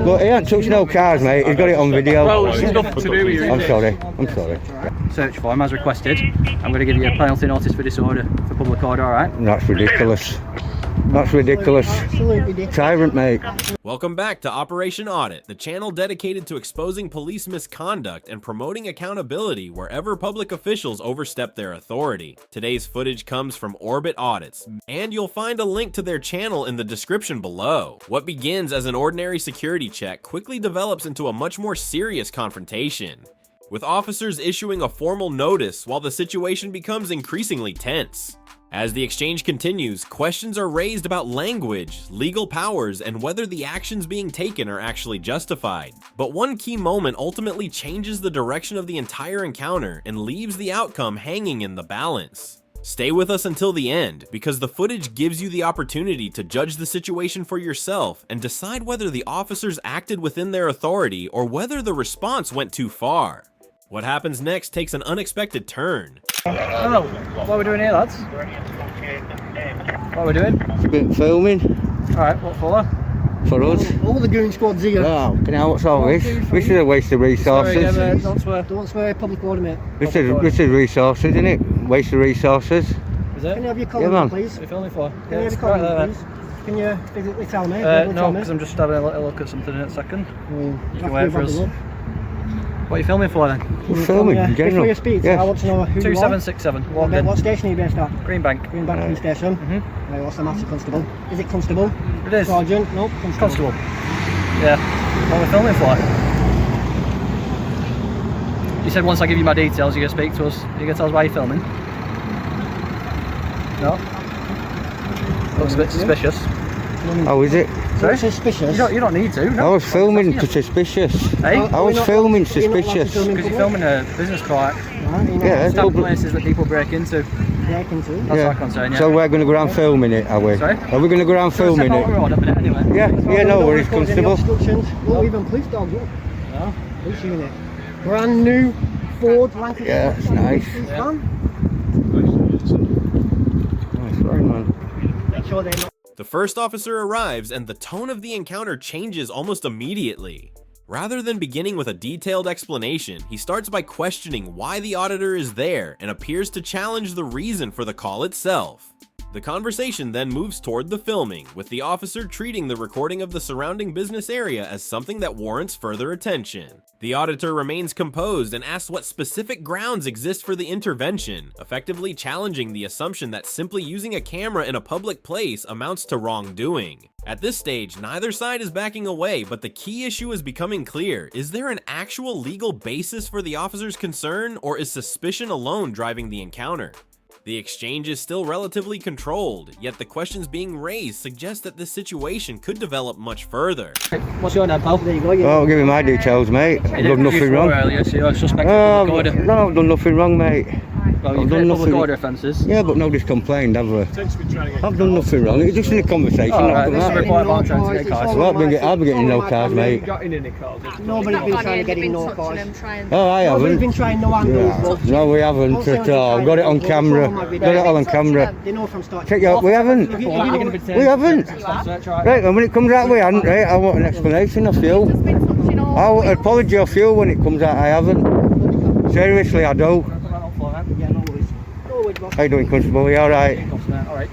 But he ain't touched no cars, mate. He's got it on video. Well, it's nothing to do with you. I'm sorry. Search form as requested. I'm going to give you a penalty notice for disorder for public order, alright? That's ridiculous. That's ridiculous. Tyrant, mate. Welcome back to Operation Audit, the channel dedicated to exposing police misconduct and promoting accountability wherever public officials overstep their authority. Today's footage comes from Orbit Audits, and you'll find a link to their channel in the description below. What begins as an ordinary security check quickly develops into a much more serious confrontation, with officers issuing a formal notice while the situation becomes increasingly tense. As the exchange continues, questions are raised about language, legal powers, and whether the actions being taken are actually justified. But one key moment ultimately changes the direction of the entire encounter and leaves the outcome hanging in the balance. Stay with us until the end, because the footage gives you the opportunity to judge the situation for yourself and decide whether the officers acted within their authority or whether the response went too far. What happens next takes an unexpected turn. Hello, what are we doing here, lads? What are we doing? A bit filming. Alright, what for? For us. All the goon squad's here. Oh, can I what's all this? This is a waste of resources. Sorry, don't swear. Don't swear, public order, mate. This is resources, isn't it? Waste of resources. Is it? Can you have your Yeah, collar, man. please? What are you filming for? Can you have your collar, please? Can you physically tell me? No, because I'm just having a little look at something in a second. You can wait for us. What are you filming for then? We're filming in general. Before you speak, Yes. I want to know who you are. 2767, walk in. What station are you based at? Green Bank. Green Bank Police Station. Right, what's the matter, Constable? Is it Constable? It is. Sergeant? No, Constable. Constable. Yeah. What are we filming for? You said once I give you my details, you're going to speak to us. You're going to tell us why you're filming? No? Looks a bit suspicious. Oh, is it? Sorry? Suspicious? You don't need to. I No. was filming for suspicious. Hey? I was filming suspicious. Because you're filming a business park. Yeah, It's not places that people break into. Break into? That's our concern, yeah. So we're going to go around filming it, are we? Sorry? Are we going to go around filming it? Road a minute anyway. Yeah, no worries, Constable. Oh, even police dogs, look. Yeah, police unit. Brand new Ford Lancaster. Yeah, that's nice. Van. Nice one, man. Make sure they're not. The first officer arrives and the tone of the encounter changes almost immediately. Rather than beginning with a detailed explanation, he starts by questioning why the auditor is there and appears to challenge the reason for the call itself. The conversation then moves toward the filming, with the officer treating the recording of the surrounding business area as something that warrants further attention. The auditor remains composed and asks what specific grounds exist for the intervention, effectively challenging the assumption that simply using a camera in a public place amounts to wrongdoing. At this stage, neither side is backing away, but the key issue is becoming clear. Is there an actual legal basis for the officer's concern, or is suspicion alone driving the encounter? The exchange is still relatively controlled, yet the questions being raised suggest that this situation could develop much further. What's your name, pal? There you go. Oh, give me my details, mate. I've done nothing wrong. Earlier, so you're suspected of public order. No, I've done nothing wrong, mate. Well, you've done public order offences. Yeah, but nobody's complained, have we? I've done nothing wrong. It's just in a conversation. Alright, this is a report about trying to get cars. Well, I'll be getting no cars, mate. Nobody's been trying to get in no cars. Oh, I Nobody's haven't. been trying no angles. No, we haven't at all. I've got it on camera. Got it all on camera. They know from start. Check you out. We haven't. We haven't. Right, and when it comes out, we haven't. Right, I want an explanation of you. I want an apology of you when it comes out. I haven't. Seriously, I do. How you doing, Constable? Are you alright? Alright.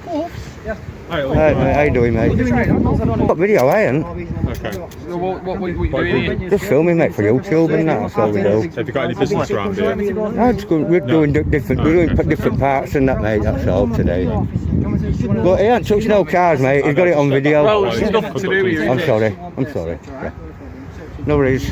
Yeah. Right, mate, how you doing, mate? What video, I ain't. Okay. What are you doing here? Just filming, mate, for YouTube and that, that's all we do. Have you got any business around here? No, it's good. We're doing different parts and that, mate, that's all today. But he ain't touched no cars, mate, he's got it on video. Well, it's nothing to do with you. I'm sorry. Yeah. No worries.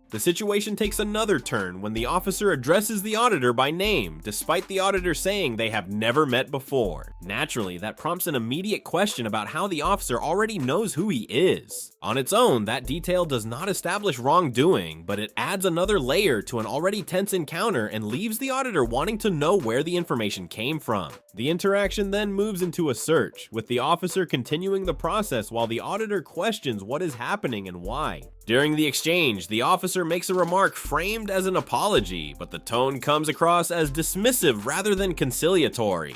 The situation takes another turn when the officer addresses the auditor by name, despite the auditor saying they have never met before. Naturally, that prompts an immediate question about how the officer already knows who he is. On its own, that detail does not establish wrongdoing, but it adds another layer to an already tense encounter and leaves the auditor wanting to know where the information came from. The interaction then moves into a search, with the officer continuing the process while the auditor questions what is happening and why. During the exchange, the officer makes a remark framed as an apology, but the tone comes across as dismissive rather than conciliatory.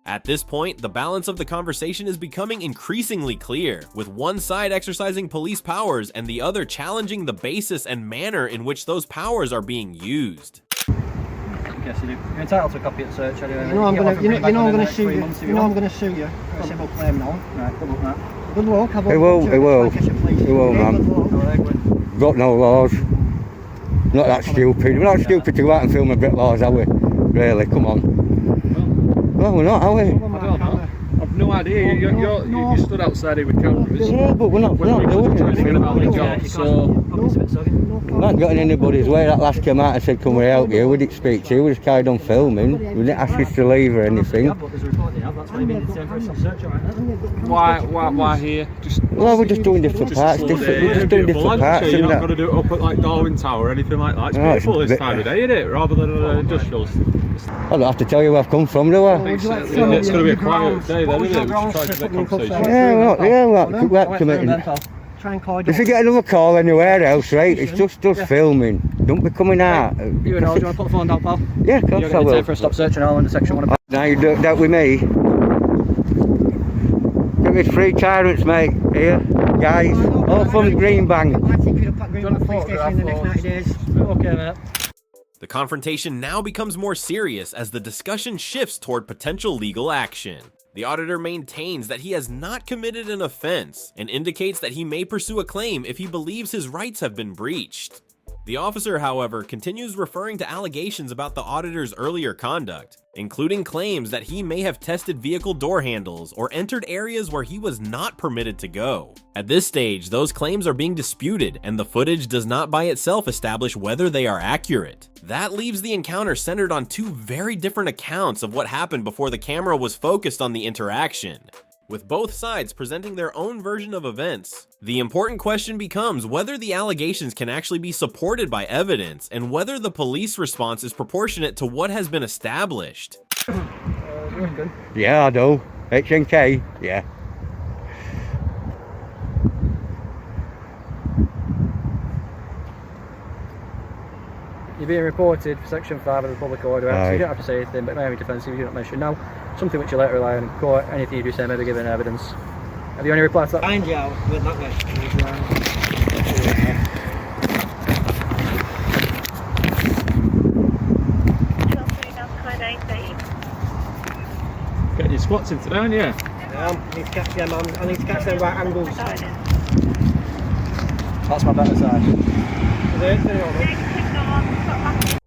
At this point, the balance of the conversation is becoming increasingly clear, with one side exercising police powers and the other challenging the basis and manner in which those powers are being used. Yes, you do. You're entitled to a copy of the search anyway. You know I'm gonna sue you. You know I'm gonna sue you for a civil claim now. Right, good luck, Matt. Good luck. It will, man. Got no laws. Not that stupid. We're not stupid to go out and film a bit laws, are we? Really, come on. Well, we're not, are we? I don't know. I've no idea. You stood outside here with cameras. Yeah, but we're not doing anything. We're not getting in anybody's way. That last came out and said, can we help you? We didn't speak to you, we just carried on filming. We didn't ask you to leave or anything. Why here? Well, we're just doing different parts. We're just doing different parts. You're not going to do it up at like Darwin Tower or anything like that. It's beautiful this time of day, isn't it? Rather than industrials. I don't have to tell you where I've come from, do I? It's going to be a quiet day then, isn't it? We should try to make conversation. We're committing. If you get another call anywhere else, right, it's just us filming. Don't be coming out. You and all, do you want to put the phone down, pal? Yeah, of course I will. For a stop search and all under section 1. Now you do that with me. Give me 3 tyrants, mate. Here, guys. All from the Green Bank. Okay, mate. The confrontation now becomes more serious as the discussion shifts toward potential legal action. The auditor maintains that he has not committed an offense and indicates that he may pursue a claim if he believes his rights have been breached. The officer, however, continues referring to allegations about the auditor's earlier conduct, including claims that he may have tested vehicle door handles or entered areas where he was not permitted to go. At this stage, those claims are being disputed, and the footage does not by itself establish whether they are accurate. That leaves the encounter centered on 2 very different accounts of what happened before the camera was focused on the interaction, with both sides presenting their own version of events. The important question becomes whether the allegations can actually be supported by evidence and whether the police response is proportionate to what has been established. Yeah, I do. HNK, yeah. You're being reported for section 5 of the Public Order Act, so you don't have to say anything, but it may be defensive if you don't mention now. Something which you later rely on in court, anything you do say may be given evidence. Have you any reply to that? Find you out with that question. Getting your squats in today, aren't you? Yeah, I need to catch them. I need to catch them right angles. That's my better side.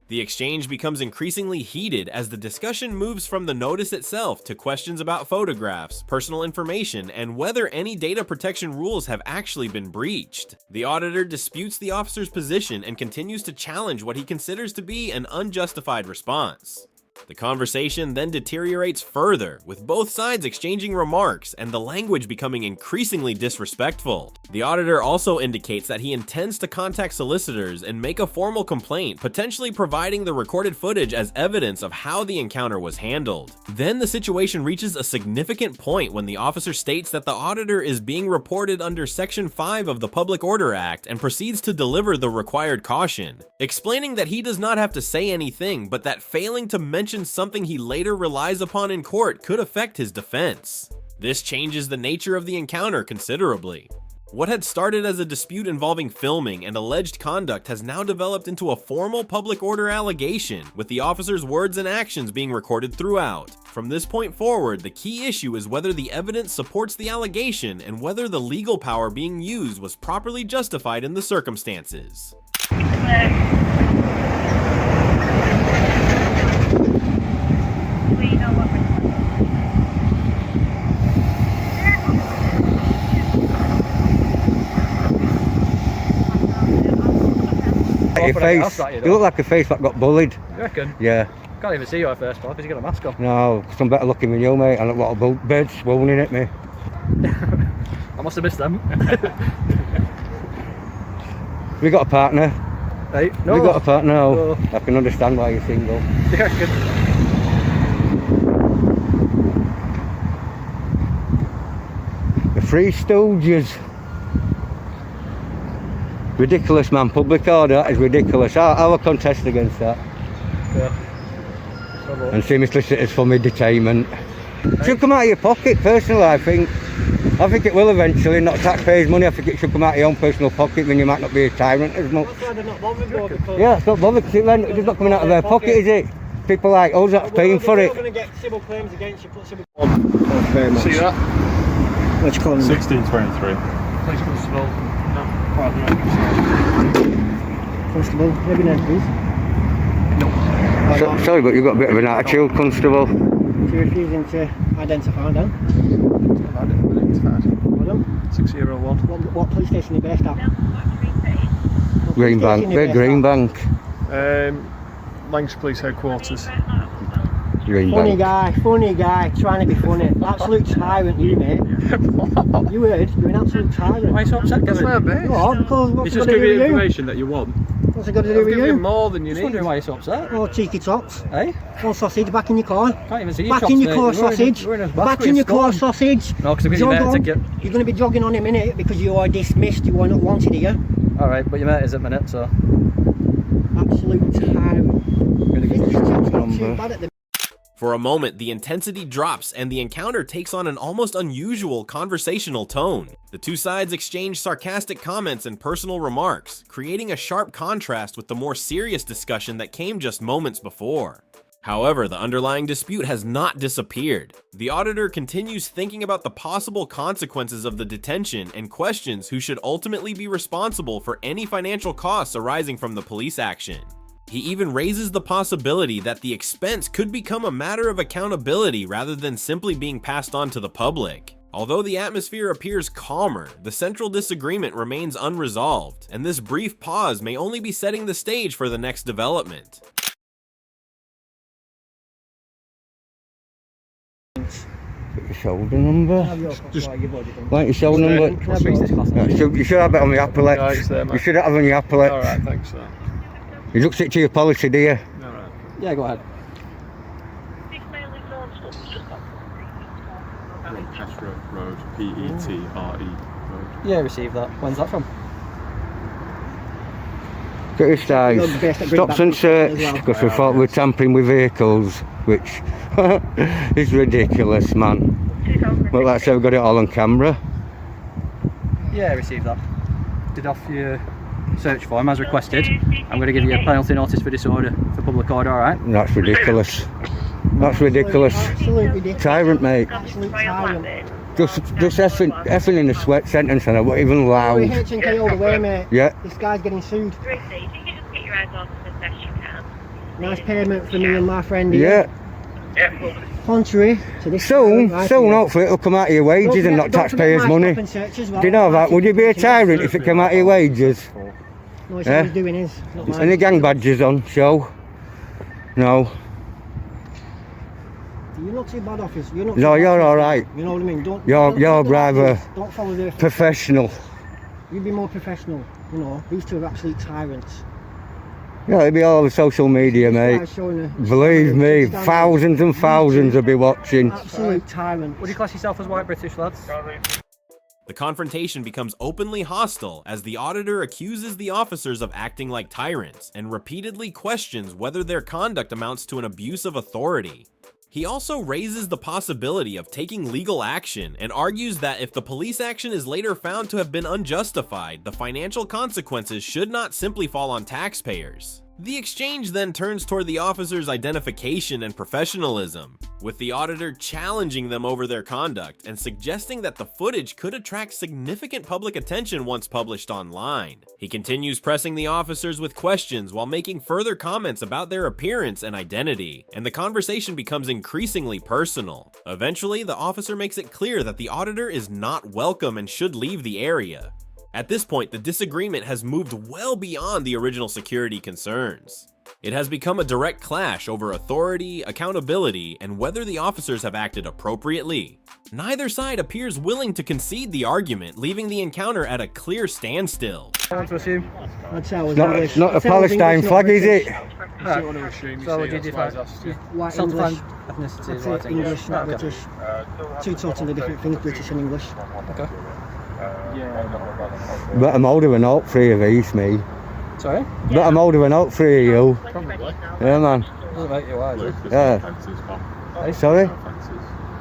The exchange becomes increasingly heated as the discussion moves from the notice itself to questions about photographs, personal information, and whether any data protection rules have actually been breached. The auditor disputes the officer's position and continues to challenge what he considers to be an unjustified response. The conversation then deteriorates further, with both sides exchanging remarks and the language becoming increasingly disrespectful. The auditor also indicates that he intends to contact solicitors and make a formal complaint, potentially providing the recorded footage as evidence of how the encounter was handled. Then the situation reaches a significant point when the officer states that the auditor is being reported under Section 5 of the Public Order Act and proceeds to deliver the required caution, explaining that he does not have to say anything, but that failing to mention something he later relies upon in court could affect his defense. This changes the nature of the encounter considerably. What had started as a dispute involving filming and alleged conduct has now developed into a formal public order allegation, with the officer's words and actions being recorded throughout. From this point forward, the key issue is whether the evidence supports the allegation and whether the legal power being used was properly justified in the circumstances. Your face, you look like a face that got bullied. You reckon? Yeah. Can't even see you at first, because you got a mask on. No, because I'm better looking than you, mate. I look like a bird swooning at me. I must have missed them. We got a partner. Hey, no. We got a partner. No. No. I can understand why you're single. You reckon? The Three Stooges. Ridiculous, man. Public order, that is ridiculous. I will contest against that. Yeah. And see my solicitors for my detainment. It should come out of your pocket, personally, I think. I think it will eventually, not taxpayers' money. I think it should come out of your own personal pocket, then you might not be a tyrant as much. That's why they're not bothered though, because... Yeah, it's not bothered, because it's not coming out of their pocket, is it? People like us that's paying for it. We're going to get civil claims against you, put civil... See that? What you call them? 1623. Police constable. Constable, maybe name please. Sorry, but you've got a bit of an attitude, constable. You're refusing to identify them. Pardon? 6001. What police station are you based at? Green Bank, Green Bank. Lancashire Police Headquarters. Green Funny Bank. guy, trying to be funny. Absolute tyrant, you mate. You heard? You're an absolute tyrant. Why are you so upset, Kevin? What? Because what's He's it got just to give do you with you? information that you want. What's it got to do with Give you you? more than you Just need. wondering why you're so upset. Oh, cheeky tots. Eh? One sausage back in your car. Can't even see your Back chops, in your mate. car, We're in a- sausage. we're in a Back in your car, sausage. No, because we're Jog going to on. ticket. You're going to be jogging on in a minute because you are dismissed. You are not wanted here. Alright, but your mate is at minute, so. Absolute tyrant. This chap's not too bad at the For a moment, the intensity drops and the encounter takes on an almost unusual conversational tone. The two sides exchange sarcastic comments and personal remarks, creating a sharp contrast with the more serious discussion that came just moments before. However, the underlying dispute has not disappeared. The auditor continues thinking about the possible consequences of the detention and questions who should ultimately be responsible for any financial costs arising from the police action. He even raises the possibility that the expense could become a matter of accountability rather than simply being passed on to the public. Although the atmosphere appears calmer, the central disagreement remains unresolved, and this brief pause may only be setting the stage for the next development. Your shoulder number. Like your shoulder number. You should have it on the appellate. Yeah, it's there, mate. You should have it on your appellate. Alright, thanks sir. You looked it to your policy, do you? Alright. Yeah, go ahead. Petre Road, P-E-T-R-E Road. Yeah, received that. When's that from? Get this guys. Stops and searched because we thought we were tampering with vehicles, which is ridiculous, man. But that's how we got it all on camera. Yeah, received that. Did off your search form as requested. I'm going to give you a penalty notice for disorder for public order, alright? That's ridiculous. That's ridiculous. Absolute ridiculous. Tyrant, mate. Absolute tyrant. Just effing in the sweat sentence and I wasn't even We're loud. H&K all the way, mate. Yeah. This guy's getting sued. Ruthie, if you could just get your eyes off as best you can. Nice payment for me and my friend here. Yeah. Contrary to this. Soon, right soon, here. hopefully it'll come out of your wages and not Don't forget taxpayers' my money. stop and search as well. Do you know that? Would you be a tyrant if it came out of your wages? No, it's Yeah. what he's doing is. Not mine. Any gang badges on show? No. You're not too bad, officer. You're not. No, too you're bad, all officer. right. You know what I mean? Don't. You're don't rather Don't follow the. Professional. You be more professional. You know, these two are absolute tyrants. Yeah, it'll be all over social media, mate. Guys showing a- Believe me, Standard. thousands and thousands will be watching. Absolute tyrant. Would you class yourself as white British, lads? The confrontation becomes openly hostile as the auditor accuses the officers of acting like tyrants and repeatedly questions whether their conduct amounts to an abuse of authority. He also raises the possibility of taking legal action and argues that if the police action is later found to have been unjustified, the financial consequences should not simply fall on taxpayers. The exchange then turns toward the officers' identification and professionalism, with the auditor challenging them over their conduct and suggesting that the footage could attract significant public attention once published online. He continues pressing the officers with questions while making further comments about their appearance and identity, and the conversation becomes increasingly personal. Eventually, the officer makes it clear that the auditor is not welcome and should leave the area. At this point, the disagreement has moved well beyond the original security concerns. It has become a direct clash over authority, accountability, and whether the officers have acted appropriately. Neither side appears willing to concede the argument, leaving the encounter at a clear standstill. I want to assume. I'd say I was Not, English. not a I'd say I was Palestine English, not flag, is British. it? I want to assume you So see, would you that's why I was define asked you. White self-defined English. ethnicity I'd is say white English, not Okay. British. Two totally different things, British and English. Okay. But I'm older than all three of these, me. Sorry? But I'm older than all three of you. Probably. Yeah, man. Doesn't make you white. Luke, there's Yeah. no offences, pal. Sorry? No offences.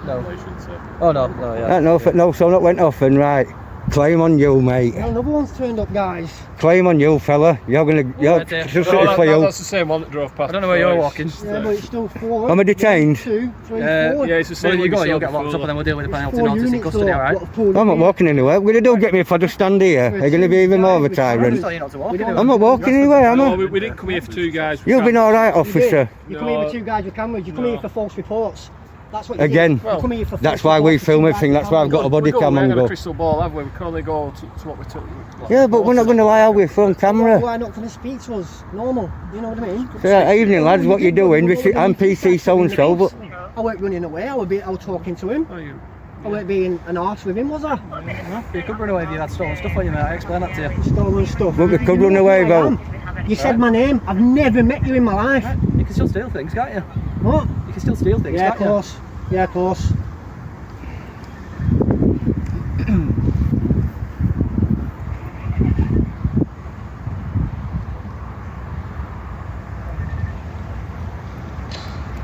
No. Well, you shouldn't say. Oh no, yeah. No, so that went off and right. Claim on you, mate. Well, another one's turned up, guys. Claim on you, fella. You're That's the same one that drove past. I don't know where you're walking. Yeah, but it's still 4. Am I detained? 1, 2, 3, 4. Yeah, it's the same. Well, you one go, you'll saw get locked before. up and then we'll deal with the penalty Four notice in units, custody, though, alright? got pulled I'm not in. walking anywhere. Will you do get me if I just stand here? Are you going to be even more of a I didn't tyrant? tell you not to walk. I'm not walking anywhere, am No, I? we didn't come here for 2 guys. You've been alright, officer. You come here with 2 guys with cameras. You come here for false reports. That's what you Again, did. You come here for that's false why we reports, film 2 guys everything. with That's why I've got a body We cam on got a go. crystal ball, have we? We can only go to what we took. Yeah, but we're not going to lie, are we? Phone camera. Why not? Can they speak to us? Normal. You know what I mean? So, yeah, evening, lads. What you doing? I'm PC so and so, but I weren't running away. I was talking to him. Oh, you. I weren't being an arse with him, was I? You could run away if you had stolen stuff on you, mate. I explained that to you. Stolen stuff. Well, we could run away, though. You said my name. I've never met you in my life. You can still steal things, can't you? What? You can still steal things, Yeah, of can't course. Yeah, of course.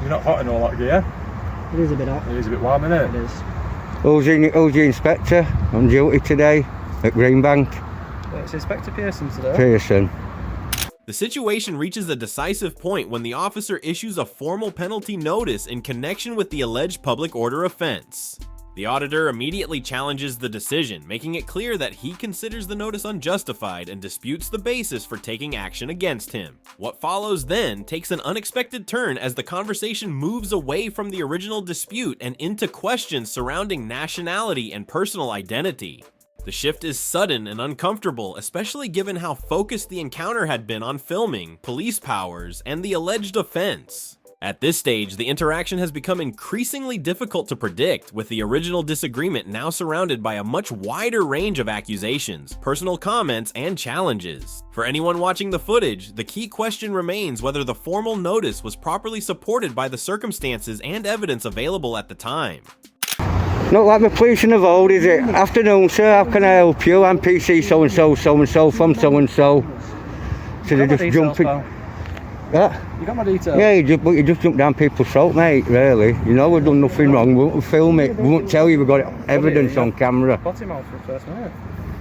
You're not hot in all that gear. It is a bit hot. It is a bit warm, isn't It it? is. Who's the inspector on duty today at Greenbank? you? It's Inspector Pearson today. Pearson. The situation reaches a decisive point when the officer issues a formal penalty notice in connection with the alleged public order offense. The auditor immediately challenges the decision, making it clear that he considers the notice unjustified and disputes the basis for taking action against him. What follows then takes an unexpected turn as the conversation moves away from the original dispute and into questions surrounding nationality and personal identity. The shift is sudden and uncomfortable, especially given how focused the encounter had been on filming, police powers, and the alleged offense. At this stage, the interaction has become increasingly difficult to predict, with the original disagreement now surrounded by a much wider range of accusations, personal comments, and challenges. For anyone watching the footage, the key question remains whether the formal notice was properly supported by the circumstances and evidence available at the time. Not like the police in the road, is it? Afternoon, sir, how can I help you? I'm PC so and so from so and so. So they just jumping. Yeah. You got my details? Yeah, you just jump down people's throat, mate, really. You know we've done nothing wrong, we won't film it, we won't tell you we've got evidence on camera. Put him out for first minute.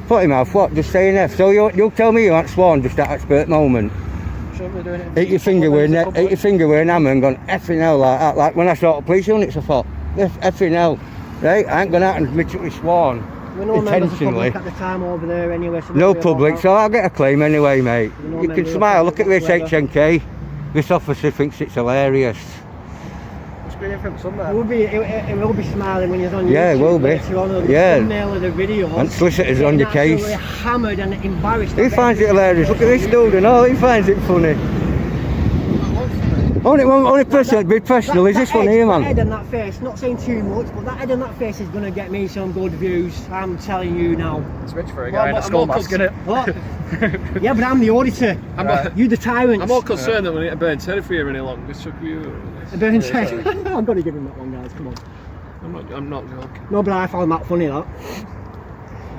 Put him out, what? Just saying F. So you'll tell me you aren't sworn just at that spurt moment. Shouldn't be doing it. Hit your finger with an hammer and gone effing hell like that. Like when I saw the police units, I thought, effing hell. Right? I ain't gone out and literally sworn. We're no members of the Intentionally. public at the time over there anyway. So No don't worry public, about so I'll get a claim anyway, mate. no You member can of smile, the look at this public HNK. This officer thinks it's hilarious. Must be in from that. somewhere. It will be smiling when he's on YouTube. Yeah, it will be. Later on, the Yeah. thumbnail of the video. And solicitors on your case. Absolutely hammered and embarrassed. He finds it hilarious. Look at this dude and all, he finds it funny. Only person that'd be professional is this one here, That head man. and that face, not saying too much, but that head and that face is going to get me some good views. I'm telling you now. It's rich for a Well, guy in a I'm skull more mask, isn't it? What? Yeah, but I'm the auditor. You the tyrant. I'm more concerned that we need to burn Terry for you any longer. So you. I'm going to give him that one, guys. Come on. I'm not joking. No, but I found that funny. That.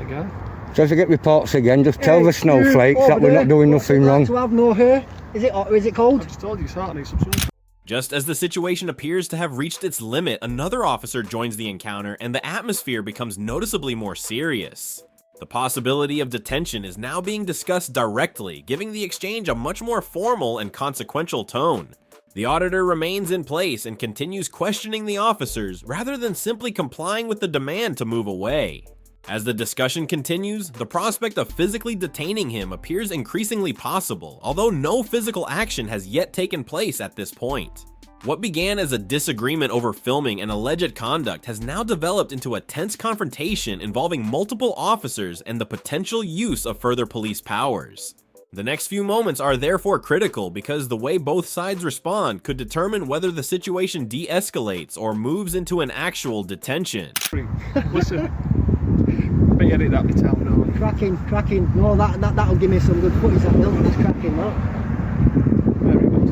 Again. So if I get reports again, just tell Hey, the snowflakes you that we're over not doing there, what's it nothing like wrong. to have no hair? Is it hot or is it cold? I just told you, Sartre needs some sun. Just as the situation appears to have reached its limit, another officer joins the encounter and the atmosphere becomes noticeably more serious. The possibility of detention is now being discussed directly, giving the exchange a much more formal and consequential tone. The auditor remains in place and continues questioning the officers rather than simply complying with the demand to move away. As the discussion continues, the prospect of physically detaining him appears increasingly possible, although no physical action has yet taken place at this point. What began as a disagreement over filming and alleged conduct has now developed into a tense confrontation involving multiple officers and the potential use of further police powers. The next few moments are therefore critical because the way both sides respond could determine whether the situation de-escalates or moves into an actual detention. Listen. But edit that bit out now. Cracking. No, that'll give me some good footage. That will. That's cracking. That. Very good.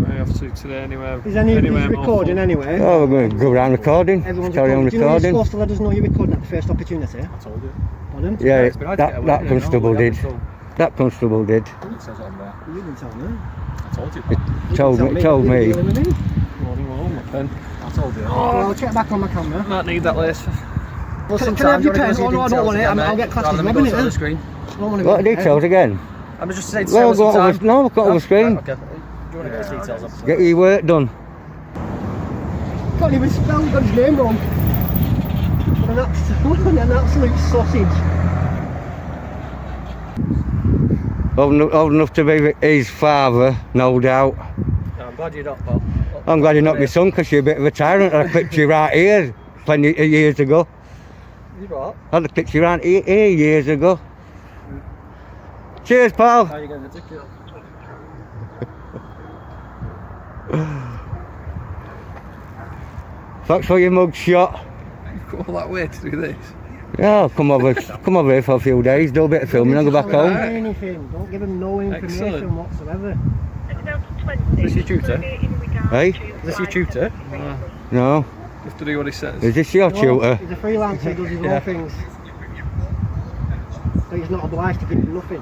I have to today anyway. Is any of these recording anyway? Oh, we're going to go around recording. Everyone's Carry on recording. Do you know you're recording. supposed to let us know you're recording at the first opportunity? I told you. Pardon? Yeah, It's been hard to get away that with it, constable no, did. we haven't That constable did. It says on there. You didn't tell me. I told you that. Told me. Morning, well, my pen. I told you that. Oh, I'll check back on my camera. Might need that later. Well, Can I sometimes have your you pen? want to Oh, no, I don't want it. I'll get classed as robbing it, on eh? the screen. I don't want to What get details again? I'm just saying. Well, go over, no, got over screen. Okay. Do you want to get his details up? Get your work done. Can't even spell, got his name wrong. What an absolute sausage. Old enough to be his father, no doubt. No, I'm glad you're not, pal. I'm glad you're not my son, because you're a bit of a tyrant. I picked you right here plenty of years ago. You what? I had a picture around here years ago. Cheers, pal. How are you getting the ticket? Thanks for your mug shot. Go all that way to do this. Yeah, I'll come over here for a few days, do a bit of filming and go back home. Anything. Don't give him no information Excellent. whatsoever. Is this your tutor? Hey? Is this your tutor? No. You have to do what he says. Is this your No, tutor? he's a freelancer, he does his Yeah. own things. So he's not obliged to give him nothing.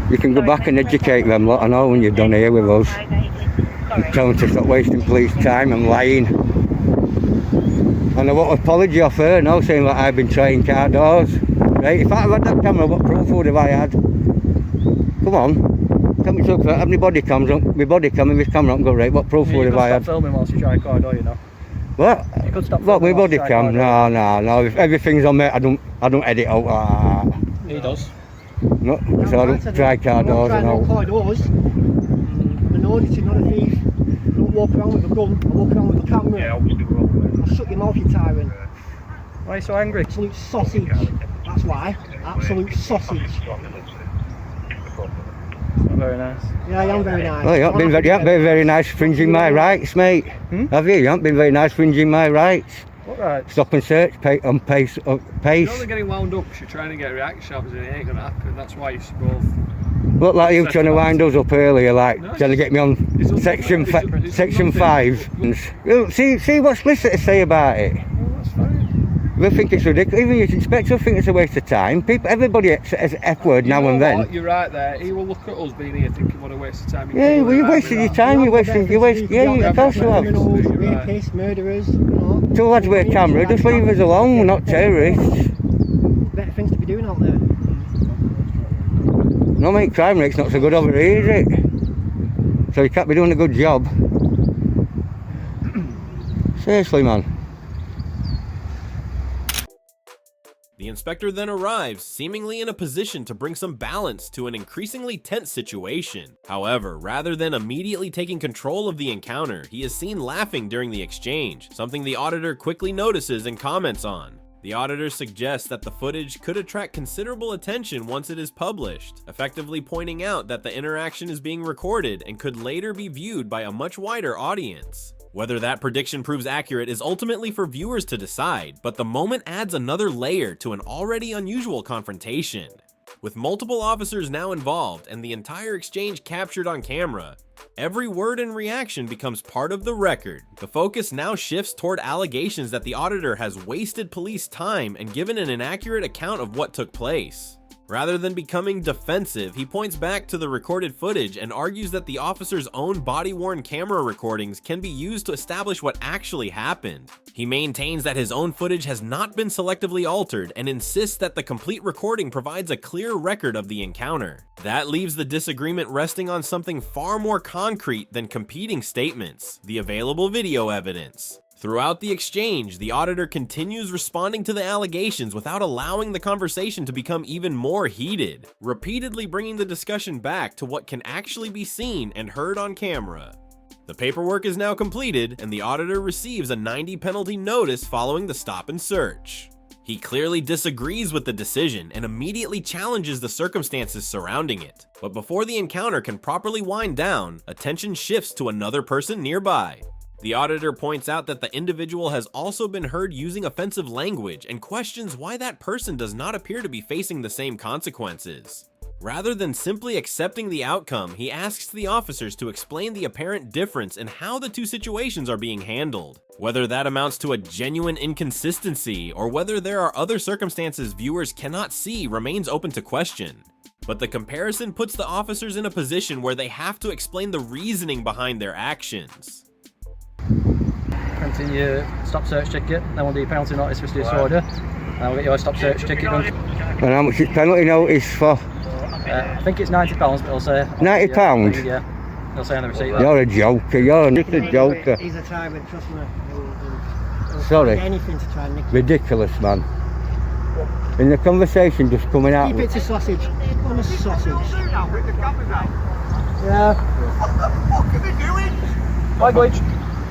You can go back and educate them lot, I know, when you're done here with us. Tell them to stop wasting police time and lying. And I want an apology off her now, saying that I've been trying car doors. Right, if I had that camera, what proof would have I had? Come on. Tell me to have my body cams on, my body cam and my camera up and go, right, what proof would have I You had? could stop filming whilst you try a car door, you know. What? You could stop What, my filming whilst body you try a car cam? door. No. If everything's on me, I don't edit out like that. He does. No, so I don't try car doors and all. Car doors. I'm an auditor, not a thief. I don't walk around with a gun, I walk around with a camera. Yeah, I'll shut your mouth, you tyrant. Why are you so angry? Absolute sausage. That's why. Absolute sausage. Not very nice. Yeah, I am very nice. Well, you haven't been very nice infringing my rights, mate. Have you? You haven't been very nice infringing my rights. What right? Stop and search, pace. You're only getting wound up because you're trying to get a reaction out, and it ain't going to happen. That's why you should both. Look like you trying to wind us up earlier, like No, trying to get me on it's section nothing. section 5. See what solicitors say about it. Well, that's fine. They think it's ridiculous. Even your inspector think it's a waste of time. Everybody says F word You now know and then. what? You're right there. He will look at us being here thinking what a waste of time. Yeah, well, you're wasting your time. You waste. Yeah, of course you have. Criminals, You're right. rapists, murderers, you know. Two lads with a camera, just leave us alone. We're not terrorists. Better things to be doing out there. No, mate, crime rate's not so good over here, is it? So you can't be doing a good job. Seriously, man. The inspector then arrives, seemingly in a position to bring some balance to an increasingly tense situation. However, rather than immediately taking control of the encounter, he is seen laughing during the exchange, something the auditor quickly notices and comments on. The auditor suggests that the footage could attract considerable attention once it is published, effectively pointing out that the interaction is being recorded and could later be viewed by a much wider audience. Whether that prediction proves accurate is ultimately for viewers to decide, but the moment adds another layer to an already unusual confrontation. With multiple officers now involved and the entire exchange captured on camera, every word and reaction becomes part of the record. The focus now shifts toward allegations that the auditor has wasted police time and given an inaccurate account of what took place. Rather than becoming defensive, he points back to the recorded footage and argues that the officer's own body-worn camera recordings can be used to establish what actually happened. He maintains that his own footage has not been selectively altered and insists that the complete recording provides a clear record of the encounter. That leaves the disagreement resting on something far more concrete than competing statements: the available video evidence. Throughout the exchange, the auditor continues responding to the allegations without allowing the conversation to become even more heated, repeatedly bringing the discussion back to what can actually be seen and heard on camera. The paperwork is now completed, and the auditor receives a 90 penalty notice following the stop and search. He clearly disagrees with the decision and immediately challenges the circumstances surrounding it. But before the encounter can properly wind down, attention shifts to another person nearby. The auditor points out that the individual has also been heard using offensive language and questions why that person does not appear to be facing the same consequences. Rather than simply accepting the outcome, he asks the officers to explain the apparent difference in how the two situations are being handled. Whether that amounts to a genuine inconsistency or whether there are other circumstances viewers cannot see remains open to question. But the comparison puts the officers in a position where they have to explain the reasoning behind their actions. Printing your stop search ticket, then we'll do your penalty notice for disorder, and we'll get your stop search ticket done. And how much is penalty notice for? I think it's £90, but it'll say... £90? Yeah, it'll say on the receipt. You're a joker, you're a joker. He's a tyrant, trust me. Sorry. Anything to try and nick you. Ridiculous, man. In the conversation just coming out. Keep it to sausage. On a sausage. Yeah. What are they doing? Language.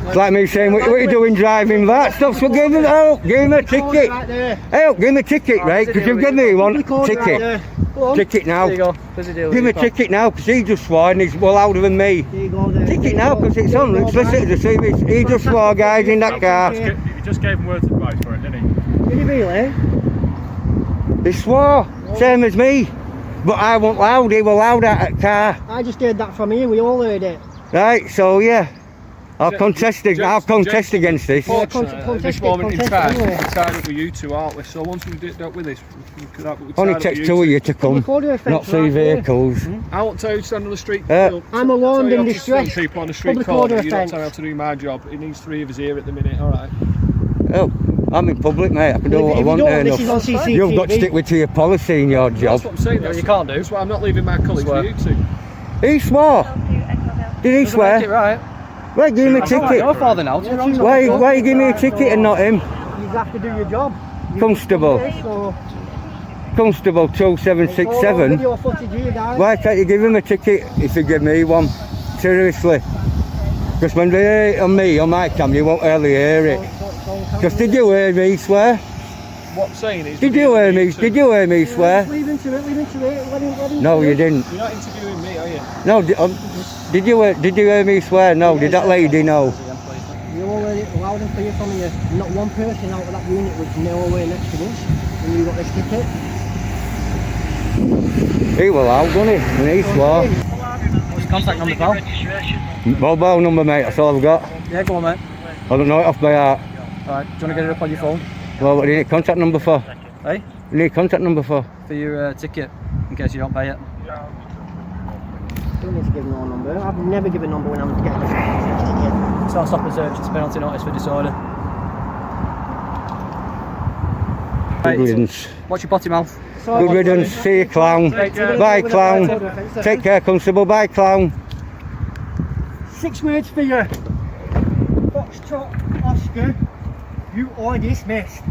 It's like me saying, what are you doing driving that? Stop, so give him a ticket. Right there. Hey, give me a ticket, right? Because you've given me one ticket. Right Ticket now. There you go. There's a deal. Give me a ticket now, because he just swore and he's well louder than me. there you go there. Ticket now, because it's on. It's listening to see this. He just swore, guys, in that car. You just gave him words of advice for it, didn't he? Did he really? He swore, same as me. But I wasn't loud, he was loud at the car. I just heard that from you, we all heard it. Right, so yeah. I'll contest against this. Fortunately, at this moment in time, we're tied up with you two, aren't we? So once we've dealt with this, Only takes two of you to come, not three vehicles. I won't tell you to stand on the street. I'm alarmed and distressed. People on the street Public corner, order you don't offence. tell me how to do my job. It needs three of us here at the minute, alright? Oh, I'm in public, mate. I can do Well, what I if want you don't, there. this is on CCTV. You've got to stick with to your policy in your job. That's what I'm saying. What you can't do. That's why I'm not leaving my colleagues Swear. with you two. He swore. Did he Make it swear? right. Why give me a Your ticket? father now. Why you give me a ticket and not him? You have to do your job. Constable. So, Constable 2767. video footage here, guys. Why can't you give him a ticket if you give me one? Seriously. Because when they hear it on me, on my cam, you won't hardly hear it. Because did you hear me swear? What I'm saying is... Did you hear me swear? Leave him to it, let him No, do you it. didn't. You're not interviewing me, are you? No, did you hear me swear? No, did that lady know? You all heard it loud and clear from you. Not one person out of that unit was nowhere next to us when you got this ticket. He was loud, wasn't he? When he swore. What's your contact number, pal? Mobile number, mate, that's all I've got. Yeah, go on, mate. I don't know it off by heart. Alright, do you want to get it up on your phone? Well, what do you need a contact number for? Hey? You need a contact number for? For your ticket, in case you don't pay it. Don't need to give no number. I've never given a number when I'm getting a ticket. It's not stop and search, it's penalty notice for disorder. Good riddance. What's your potty mouth? Good riddance. See you, clown. Bye, clown. Take care, constable. Bye, clown. 6 words for you. Foxtrot Oscar, you are dismissed.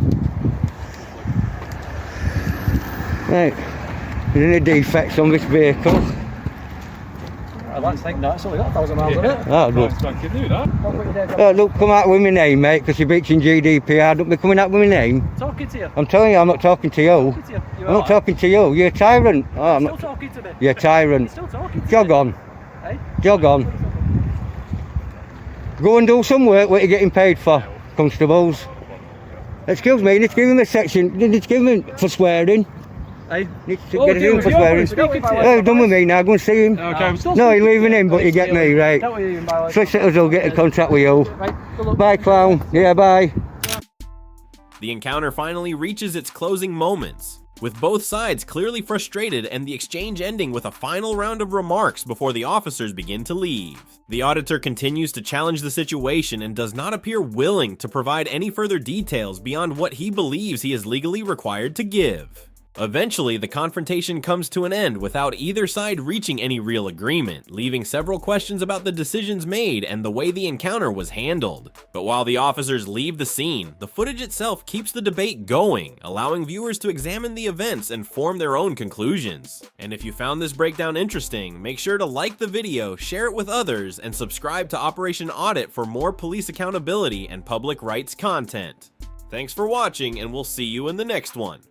Right. Is there any defects on this vehicle? I'd like to think not, it's only got 1,000 miles on it. Oh, look. I can do that. What about your day job? Oh, look, come out with my name, mate, because you're breaching GDPR. Don't be coming out with my name. Talking to you. I'm telling you, I'm not talking to you. Talking to you. I'm not talking to you. You're a tyrant. Oh, I'm Still not. talking to me. You're a tyrant. Still talking to Jog me. on. Hey? Jog on. Go and do some work what you're getting paid for, constables. Excuse me, you need to give him a section. You need to give him for swearing. Hey? Need to get him for swearing. Speaking to you. Oh, done with me now. Go and see him. Okay, I'm still No, you're leaving him, but you get me, right? Don't worry, even by Solicitors will get in contact with you. Right, good luck. Bye, clown. Yeah, bye. The encounter finally reaches its closing moments, with both sides clearly frustrated and the exchange ending with a final round of remarks before the officers begin to leave. The auditor continues to challenge the situation and does not appear willing to provide any further details beyond what he believes he is legally required to give. Eventually, the confrontation comes to an end without either side reaching any real agreement, leaving several questions about the decisions made and the way the encounter was handled. But while the officers leave the scene, the footage itself keeps the debate going, allowing viewers to examine the events and form their own conclusions. And if you found this breakdown interesting, make sure to like the video, share it with others, and subscribe to Operation Audit for more police accountability and public rights content. Thanks for watching, and we'll see you in the next one.